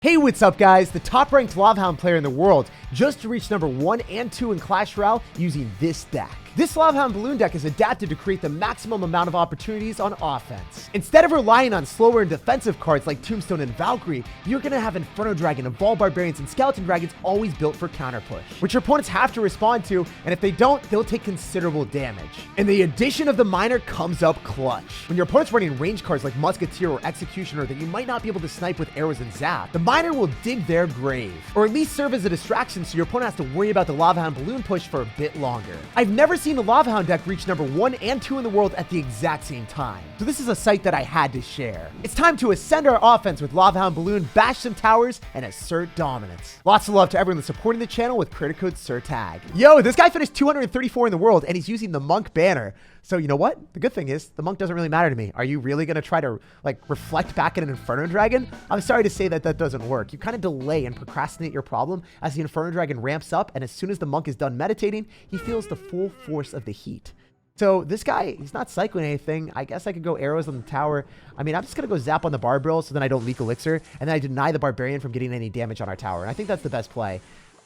Hey, what's up guys? The top ranked Hound player in the world just reached number 1 and 2 in Clash Royale using this deck. This Hound balloon deck is adapted to create the maximum amount of opportunities on offense. Instead of relying on slower and defensive cards like Tombstone and Valkyrie, you're going to have Inferno Dragon, Evolved Barbarians, and Skeleton Dragons always built for counter push, which your opponents have to respond to, and if they don't, they'll take considerable damage. And the addition of the Miner comes up clutch. When your opponent's running range cards like Musketeer or Executioner that you might not be able to snipe with arrows and zap, the Miner will dig their grave, or at least serve as a distraction so your opponent has to worry about the Hound balloon push for a bit longer. I've never seen a Hound deck reach number 1 and 2 in the world at the exact same time, so this is a sight that I had to share. It's time to ascend our offense with Hound balloon, bash some towers, and assert dominance. Lots of love to everyone that's supporting the channel with credit code SirTag. Yo, this guy finished 234 in the world, and he's using the Monk banner. So you know what? The good thing is the Monk doesn't really matter to me. Are you really going to try to reflect back at an Inferno Dragon? I'm sorry to say that that doesn't work. You kind of delay and procrastinate your problem as the Inferno Dragon ramps up, and as soon as the Monk is done meditating, he feels the full force of the heat. So this guy, he's not cycling anything. I guess I could go arrows on the tower. I mean, I'm just going to go zap on the Barbarrel so then I don't leak Elixir, and then I deny the Barbarian from getting any damage on our tower. And I think that's the best play.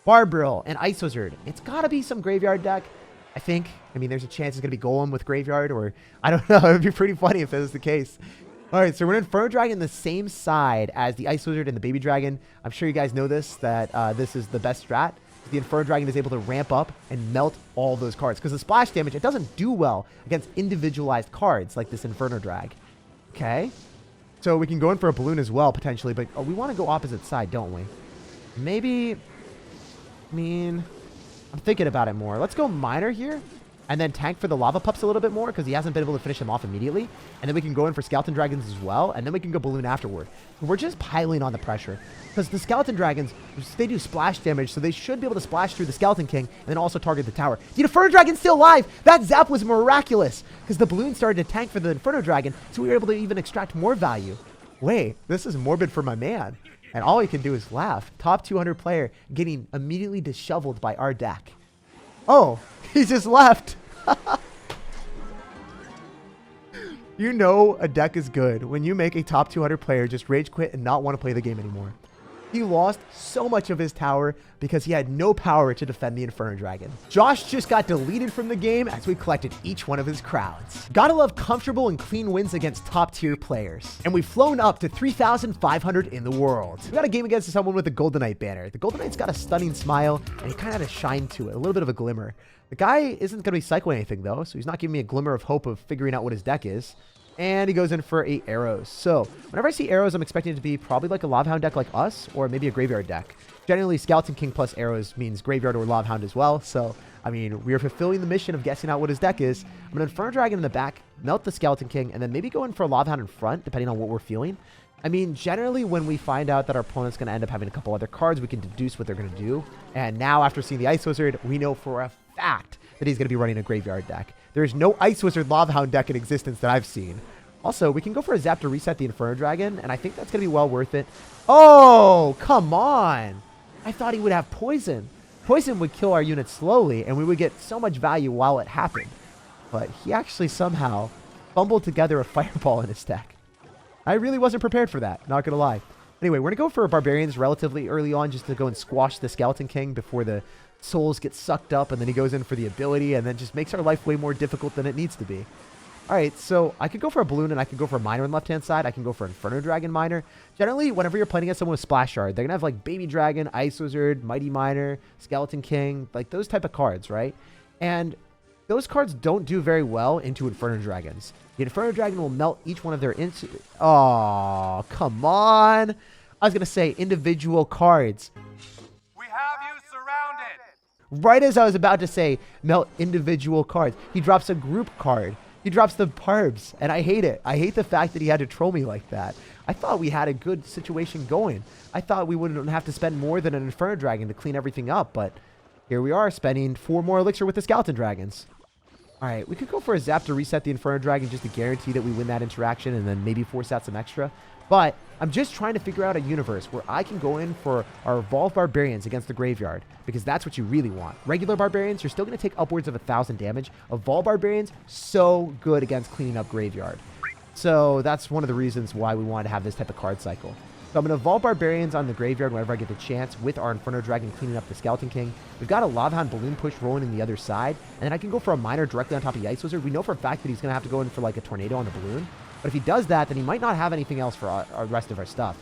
Barbarrel and Ice Wizard. It's got to be some graveyard deck, I think. I mean, there's a chance it's going to be Golem with Graveyard, or I don't know. It would be pretty funny if that was the case. All right, so we're in Inferno Dragon the same side as the Ice Wizard and the Baby Dragon. I'm sure you guys know this, that this is the best strat. The Inferno Dragon is able to ramp up and melt all those cards. Because the splash damage, it doesn't do well against individualized cards like this Inferno Drag. Okay. So we can go in for a balloon as well, potentially. But we want to go opposite side, don't we? Maybe, I mean, I'm thinking about it more. Let's go Miner here. And then tank for the Lava Pups a little bit more because he hasn't been able to finish them off immediately. And then we can go in for Skeleton Dragons as well. And then we can go Balloon afterward. We're just piling on the pressure. Because the Skeleton Dragons, they do splash damage. So they should be able to splash through the Skeleton King and then also target the tower. The Inferno Dragon's still alive. That zap was miraculous. Because the Balloon started to tank for the Inferno Dragon. So we were able to even extract more value. Wait, this is morbid for my man. And all he can do is laugh. Top 200 player getting immediately disheveled by our deck. Oh, he just left. You know a deck is good when you make a top 200 player just rage quit and not want to play the game anymore. He lost so much of his tower because he had no power to defend the Inferno Dragon. Josh just got deleted from the game as we collected each one of his crowns. Gotta love comfortable and clean wins against top tier players. And we've flown up to 3,500 in the world. We got a game against someone with the Golden Knight banner. The Golden Knight's got a stunning smile and he kind of had a shine to it, a little bit of a glimmer. The guy isn't going to be cycling anything though, so he's not giving me a glimmer of hope of figuring out what his deck is. And he goes in for 8 arrows. So whenever I see arrows, I'm expecting it to be probably like a Hound deck like us, or maybe a graveyard deck. Generally, Skeleton King plus arrows means graveyard or Hound as well. So, I mean, we are fulfilling the mission of guessing out what his deck is. I'm going to Inferno Dragon in the back, melt the Skeleton King, and then maybe go in for a Hound in front, depending on what we're feeling. I mean, generally, when we find out that our opponent's going to end up having a couple other cards, we can deduce what they're going to do. And now, after seeing the Ice Wizard, we know for a fact that he's going to be running a graveyard deck. There's no Ice Wizard Hound deck in existence that I've seen. Also, we can go for a zap to reset the Inferno Dragon, and I think that's going to be well worth it. Oh, come on. I thought he would have poison. Poison would kill our unit slowly, and we would get so much value while it happened. But he actually somehow fumbled together a fireball in his deck. I really wasn't prepared for that, not going to lie. Anyway, we're going to go for Barbarians relatively early on just to go and squash the Skeleton King before the souls get sucked up, and then he goes in for the ability, and then just makes our life way more difficult than it needs to be. All right, so I could go for a Balloon, and I could go for a Miner on the left-hand side. I can go for Inferno Dragon Miner. Generally, whenever you're playing against someone with Splash Shard, they're going to have like Baby Dragon, Ice Wizard, Mighty Miner, Skeleton King, like those type of cards, right? And those cards don't do very well into Inferno Dragons. The Inferno Dragon will melt each one of their Oh, come on. I was going to say individual cards. We have you surrounded. Right as I was about to say melt individual cards, he drops a group card. He drops the Parbs, and I hate it. I hate the fact that he had to troll me like that. I thought we had a good situation going. I thought we wouldn't have to spend more than an Inferno Dragon to clean everything up, but here we are spending 4 more Elixir with the Skeleton Dragons. All right, we could go for a zap to reset the Inferno Dragon just to guarantee that we win that interaction and then maybe force out some extra. But I'm just trying to figure out a universe where I can go in for our Evolved Barbarians against the Graveyard, because that's what you really want. Regular Barbarians, you're still going to take upwards of 1,000 damage. Evolved Barbarians, so good against cleaning up Graveyard. So that's one of the reasons why we wanted to have this type of card cycle. So I'm going to evolve Barbarians on the graveyard whenever I get the chance with our Inferno Dragon cleaning up the Skeleton King. We've got a Lava Hound Balloon push rolling in the other side. And then I can go for a Miner directly on top of the Ice Wizard. We know for a fact that he's going to have to go in for like a Tornado on the Balloon. But if he does that, then he might not have anything else for our rest of our stuff.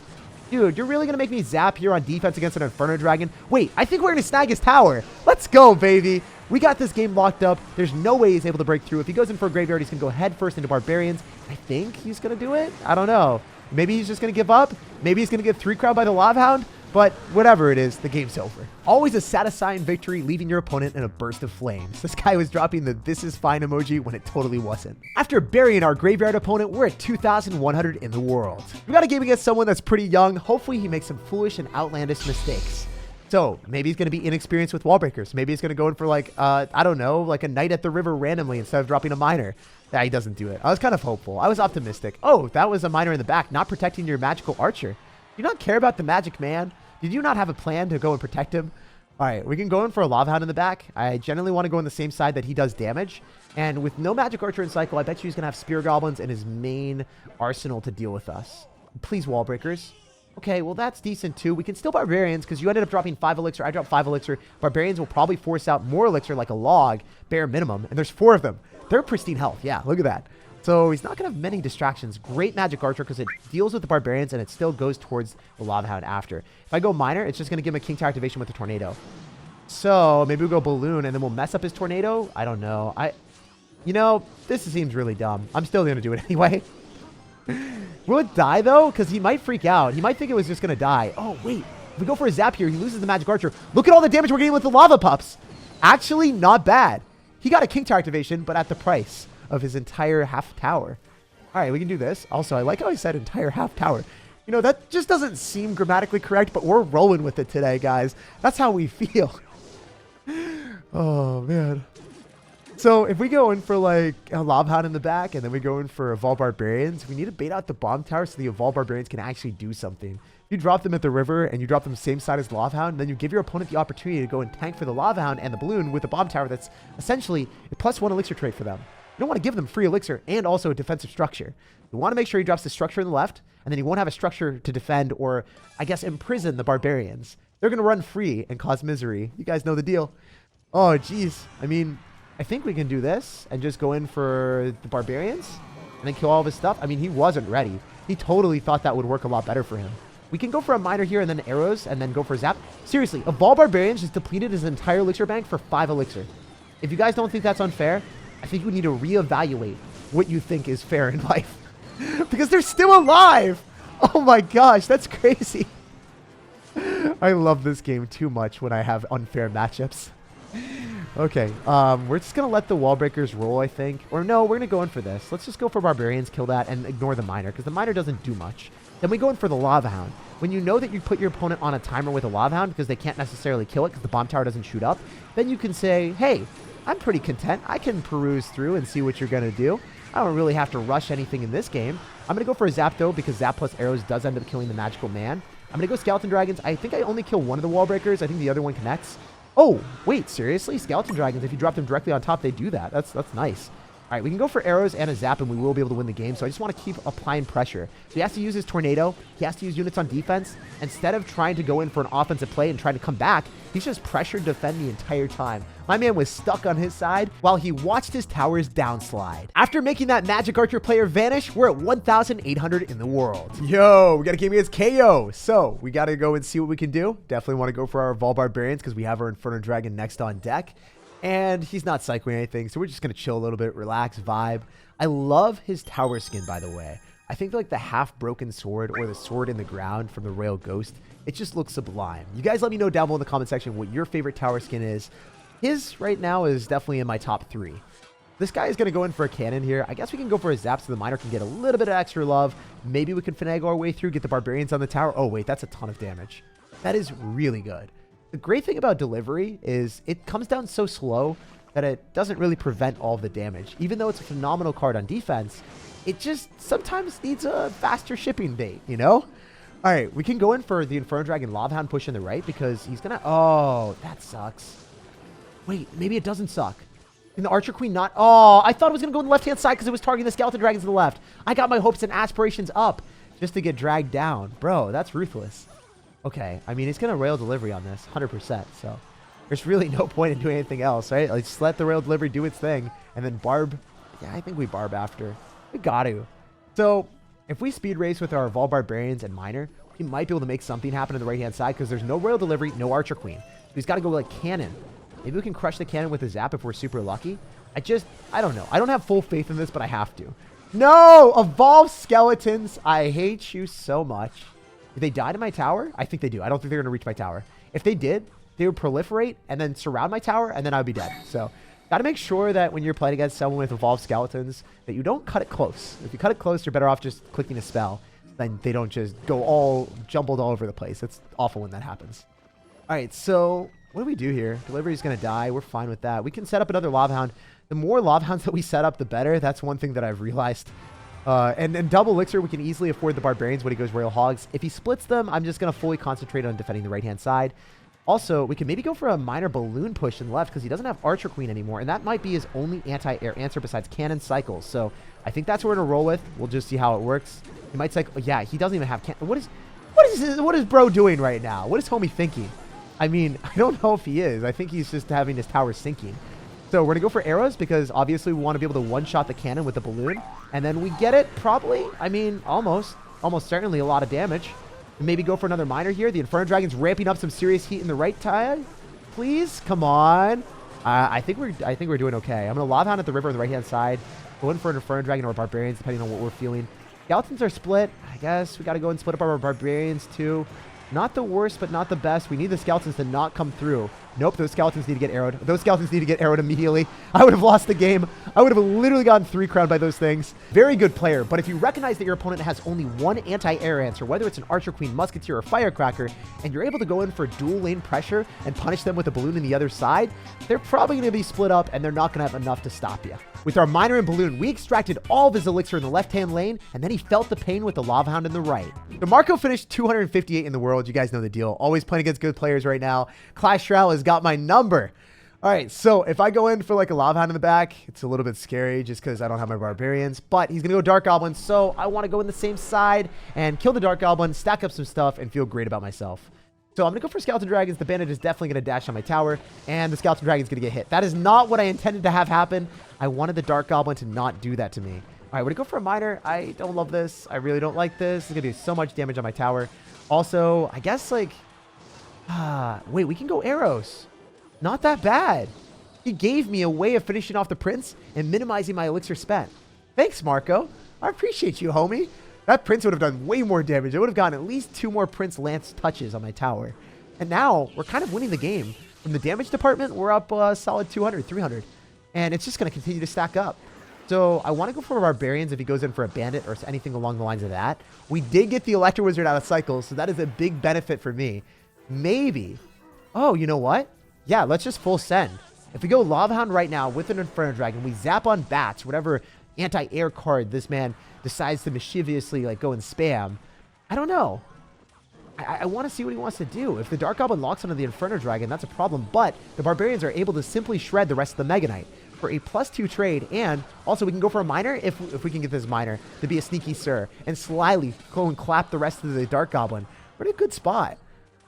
Dude, you're really going to make me zap here on defense against an Inferno Dragon? Wait, I think we're going to snag his tower. Let's go, baby. We got this game locked up. There's no way he's able to break through. If he goes in for a graveyard, he's going to go head first into Barbarians. I think he's going to do it. I don't know. Maybe he's just going to give up. Maybe he's going to get 3-crowd by the Lava Hound. But whatever it is, the game's over. Always a satisfying victory, leaving your opponent in a burst of flames. This guy was dropping the "this is fine" emoji when it totally wasn't. After burying our graveyard opponent, we're at 2,100 in the world. We got a game against someone that's pretty young. Hopefully he makes some foolish and outlandish mistakes. So maybe he's going to be inexperienced with wall breakers. Maybe he's going to go in for like, I don't know, like a Knight at the River randomly instead of dropping a Miner. Yeah, he doesn't do it. I was kind of hopeful. I was optimistic. Oh, that was a Miner in the back, not protecting your magical archer. Do you not care about the magic man? Did you not have a plan to go and protect him? All right, we can go in for a Lava Hound in the back. I generally want to go on the same side that he does damage. And with no magic archer in cycle, I bet you he's going to have Spear Goblins in his main arsenal to deal with us. Please, wall breakers. Okay, well, that's decent too. We can still Barbarians because you ended up dropping 5 Elixir. I dropped 5 Elixir. Barbarians will probably force out more Elixir like a log, bare minimum. And there's 4 of them. They're pristine health. Yeah, look at that. So he's not going to have many distractions. Great Magic Archer because it deals with the Barbarians and it still goes towards the Lava Hound after. If I go Miner, it's just going to give him a King Tower activation with the Tornado. So maybe we'll go Balloon and then we'll mess up his Tornado. I don't know. You know, this seems really dumb. I'm still going to do it anyway. Will it die though? Because he might freak out. He might think it was just going to die. Oh, wait. If we go for a Zap here, he loses the Magic Archer. Look at all the damage we're getting with the Lava Pups. Actually, not bad. He got a King Tower activation, but at the price of his entire half tower. All right, we can do this. Also, I like how he said entire half tower. You know, that just doesn't seem grammatically correct, but we're rolling with it today, guys. That's how we feel. Oh, man. So if we go in for like a Lava Hound in the back and then we go in for Evolve Barbarians, we need to bait out the Bomb Tower so the Evolve Barbarians can actually do something. If you drop them at the river and you drop them same side as Lava Hound, then you give your opponent the opportunity to go and tank for the Lava Hound and the Balloon with the Bomb Tower that's essentially a +1 Elixir trait for them. You don't want to give them free Elixir and also a defensive structure. You want to make sure he drops the structure in the left, and then he won't have a structure to defend or, I guess, imprison the Barbarians. They're going to run free and cause misery. You guys know the deal. Oh, geez. I mean, I think we can do this and just go in for the Barbarians and then kill all of his stuff. I mean, he wasn't ready. He totally thought that would work a lot better for him. We can go for a Miner here and then arrows and then go for Zap. Seriously, Evolve Barbarians just depleted his entire Elixir bank for 5 Elixir. If you guys don't think that's unfair, I think we need to reevaluate what you think is fair in life. Because they're still alive! Oh my gosh, that's crazy. I love this game too much when I have unfair matchups. Okay, we're just going to let the wall breakers roll, I think. Or no, we're going to go in for this. Let's just go for Barbarians, kill that, and ignore the Miner, because the Miner doesn't do much. Then we go in for the Lava Hound. When you know that you put your opponent on a timer with a Lava Hound because they can't necessarily kill it because the Bomb Tower doesn't shoot up, then you can say, hey, I'm pretty content. I can peruse through and see what you're going to do. I don't really have to rush anything in this game. I'm going to go for a Zap, though, because Zap plus arrows does end up killing the Magical Man. I'm going to go Skeleton Dragons. I think I only kill one of the wall breakers. I think the other one connects. Oh, wait, seriously? Skeleton Dragons, if you drop them directly on top, they do that. That's nice. All right, we can go for arrows and a Zap, and we will be able to win the game. So I just want to keep applying pressure. So he has to use his Tornado. He has to use units on defense. Instead of trying to go in for an offensive play and trying to come back, he's just pressured defend the entire time. My man was stuck on his side while he watched his towers downslide. After making that Magic Archer player vanish, we're at 1,800 in the world. Yo, we got a game against KO. So we got to go and see what we can do. Definitely want to go for our Evolve Barbarians because we have our Inferno Dragon next on deck. And he's not cycling anything, so we're just going to chill a little bit, relax, vibe. I love his tower skin, by the way. I think like the half-broken sword or the sword in the ground from the Royal Ghost, it just looks sublime. You guys let me know down below in the comment section what your favorite tower skin is. His right now is definitely in my top 3. This guy is going to go in for a cannon here. I guess we can go for a Zap so the Miner can get a little bit of extra love. Maybe we can finagle our way through, get the Barbarians on the tower. Oh, wait, that's a ton of damage. That is really good. The great thing about delivery is it comes down so slow that it doesn't really prevent all of the damage. Even though it's a phenomenal card on defense, it just sometimes needs a faster shipping date, you know? All right, we can go in for the Inferno Dragon Lava Hound push in the right because he's going to... Oh, that sucks. Wait, maybe it doesn't suck. Can the Archer Queen not... Oh, I thought it was going to go on the left-hand side because it was targeting the Skeleton Dragons to the left. I got my hopes and aspirations up. just to get dragged down. Bro, that's ruthless. Okay, I mean, he's going to rail delivery on this, 100%. So there's really no point in doing anything else, right? Like, just let the rail delivery do its thing. And then barb. Yeah, I think we barb after. We got to. So if we speed race with our Vol Barbarians and Miner, we might be able to make something happen on the right-hand side because there's no rail delivery, no Archer Queen. So he's got to go like cannon. Maybe we can crush the cannon with a zap if we're super lucky. I don't know. I don't have full faith in this, but I have to. No! Evolve Skeletons. I hate you so much. Did they die to my tower? I think they do. I don't think they're going to reach my tower. If they did, they would proliferate and then surround my tower, and then I would be dead. So got to make sure that when you're playing against someone with Evolved Skeletons, that you don't cut it close. If you cut it close, you're better off just clicking a spell. Then they don't just go all jumbled all over the place. It's awful when that happens. All right, so what do we do here? Delivery's going to die. We're fine with that. We can set up another Lava Hound. The more Lava Hounds that we set up, the better. That's one thing that I've realized. And double elixir, we can easily afford the Barbarians when he goes Royal Hogs. If he splits them, I'm just going to fully concentrate on defending the right-hand side. Also, we can maybe go for a minor balloon push in left because he doesn't have Archer Queen anymore, and that might be his only anti-air answer besides cannon cycles. So I think that's what we're going to roll with. We'll just see how it works. He might cycle. Yeah, he doesn't even have cannon. What is bro doing right now? What is homie thinking? I mean, I don't know if he is. I think he's just having his tower sinking. So we're going to go for arrows because obviously we want to be able to one-shot the cannon with the balloon. And then we get it probably. I mean, almost certainly a lot of damage. Maybe go for another miner here. The Inferno Dragon's ramping up some serious heat in the right side. Please, come on. I think we're doing okay. I'm going to Lava Hound at the river on the right-hand side. Go in for an Inferno Dragon or Barbarians, depending on what we're feeling. Skeletons are split. I guess we got to go and split up our Barbarians too. Not the worst, but not the best. We need the Skeletons to not come through. Nope, those Skeletons need to get arrowed. Those Skeletons need to get arrowed immediately. I would have lost the game. I would have literally gotten 3 crowned by those things. Very good player, but if you recognize that your opponent has only one anti-air answer, whether it's an Archer Queen, Musketeer, or Firecracker, and you're able to go in for dual lane pressure and punish them with a balloon on the other side, they're probably going to be split up and they're not going to have enough to stop you. With our Miner and Balloon, we extracted all of his elixir in the left-hand lane, and then he felt the pain with the Lava Hound in the right. So Marco finished 258 in the world. You guys know the deal. Always playing against good players right now. Clash Royale has got my number. All right, so if I go in for like a Lava Hound in the back, it's a little bit scary just because I don't have my Barbarians, but he's going to go Dark Goblin, so I want to go in the same side and kill the Dark Goblin, stack up some stuff, and feel great about myself. So I'm going to go for Skeleton Dragons. The Bandit is definitely going to dash on my tower, and the Skeleton Dragon is going to get hit. That is not what I intended to have happen. I wanted the Dark Goblin to not do that to me. All right, we're going to go for a Miner. I don't love this. I really don't like this. It's going to do so much damage on my tower. Also, I guess, like... wait, we can go arrows. Not that bad. He gave me a way of finishing off the Prince and minimizing my elixir spent. Thanks, Marco. I appreciate you, homie. That Prince would have done way more damage. I would have gotten at least 2 more Prince Lance touches on my tower. And now, we're kind of winning the game. From the damage department, we're up a solid 200, 300. And it's just going to continue to stack up. So, I want to go for Barbarians if he goes in for a Bandit or anything along the lines of that. We did get the Electro Wizard out of cycles, so that is a big benefit for me. Maybe. Oh, you know what? Yeah, let's just full send. If we go Lava Hound right now with an Inferno Dragon, we zap on Bats, whatever anti-air card this man decides to mischievously like go and spam. I don't know. I want to see what he wants to do. If the Dark Goblin locks onto the Inferno Dragon, that's a problem. But the Barbarians are able to simply shred the rest of the Mega Knight for a +2 trade. And also we can go for a Miner if we can get this Miner to be a sneaky Sir and slyly go and clap the rest of the Dark Goblin. We're in a good spot.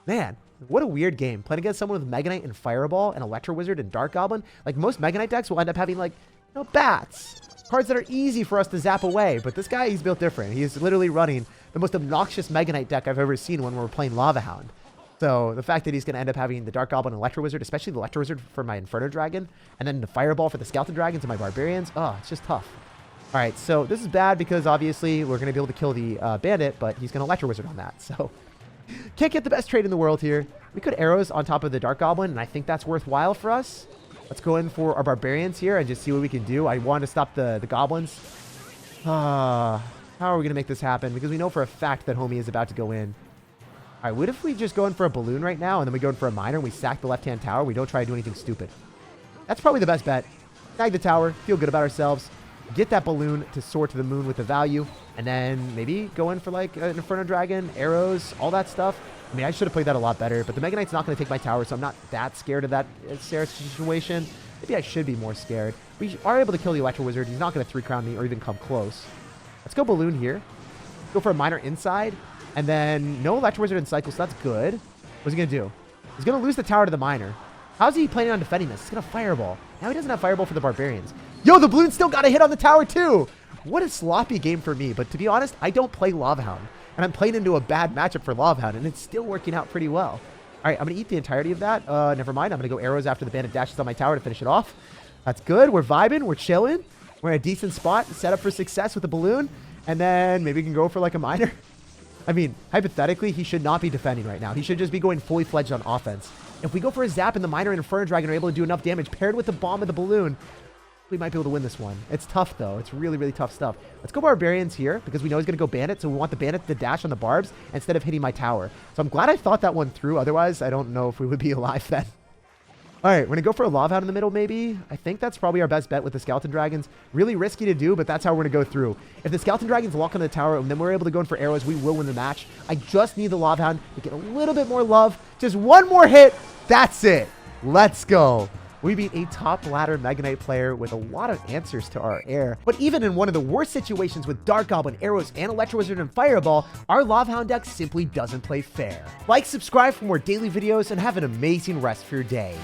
Man, what a weird game. Playing against someone with Mega Knight and Fireball and Electro Wizard and Dark Goblin. Like most Mega Knight decks will end up having like, you know, Bats. Cards that are easy for us to zap away. But this guy, he's built different. He's literally running the most obnoxious Mega Knight deck I've ever seen when we're playing Lava Hound. So the fact that he's going to end up having the Dark Goblin and Electro Wizard, especially the Electro Wizard for my Inferno Dragon, and then the Fireball for the Skeleton Dragons and my Barbarians, oh, it's just tough. All right, so this is bad because obviously we're going to be able to kill the Bandit, but he's going to Electro Wizard on that. So can't get the best trade in the world here. We could arrows on top of the Dark Goblin, and I think that's worthwhile for us. Let's go in for our Barbarians here and just see what we can do. I want to stop the Goblins. How are we going to make this happen? Because we know for a fact that homie is about to go in. All right, what if we just go in for a Balloon right now, and then we go in for a Miner, and we sack the left-hand tower? We don't try to do anything stupid. That's probably the best bet. Snag the tower, feel good about ourselves, get that Balloon to soar to the moon with the value, and then maybe go in for like an Inferno Dragon, arrows, all that stuff. I mean, I should have played that a lot better, but the Mega Knight's not going to take my tower, so I'm not that scared of that situation. Maybe I should be more scared. We are able to kill the Electro Wizard. He's not going to 3-crown me or even come close. Let's go Balloon here. Go for a miner inside. And then no Electro Wizard in cycle, so that's good. What's he going to do? He's going to lose the tower to the miner. How's he planning on defending this? He's going to fireball. Now he doesn't have fireball for the barbarians. Yo, the balloon still got a hit on the tower too. What a sloppy game for me. But to be honest, I don't play Hound. And I'm playing into a bad matchup for Hound, and it's still working out pretty well. All right, I'm going to eat the entirety of that. Never mind. I'm going to go arrows after the bandit dashes on my tower to finish it off. That's good. We're vibing. We're chilling. We're in a decent spot, set up for success with the balloon. And then maybe we can go for like a miner. I mean, hypothetically, he should not be defending right now. He should just be going fully fledged on offense. If we go for a zap and the miner and Inferno Dragon are able to do enough damage paired with the bomb of the balloon, we might be able to win this one. It's tough, though. It's really, really tough stuff. Let's go barbarians here because we know he's going to go bandit, so we want the bandit to dash on the barbs instead of hitting my tower. So I'm glad I thought that one through. Otherwise, I don't know if we would be alive then. All right, we're going to go for a Hound in the middle, maybe. I think that's probably our best bet with the Skeleton Dragons. Really risky to do, but that's how we're going to go through. If the Skeleton Dragons lock on the tower and then we're able to go in for arrows, we will win the match. I just need the Hound to get a little bit more love. Just one more hit. That's it. Let's go. We beat a top ladder Mega Knight player with a lot of answers to our air. But even in one of the worst situations with Dark Goblin, arrows, and Electro Wizard and Fireball, our Hound deck simply doesn't play fair. Like, subscribe for more daily videos, and have an amazing rest of your day.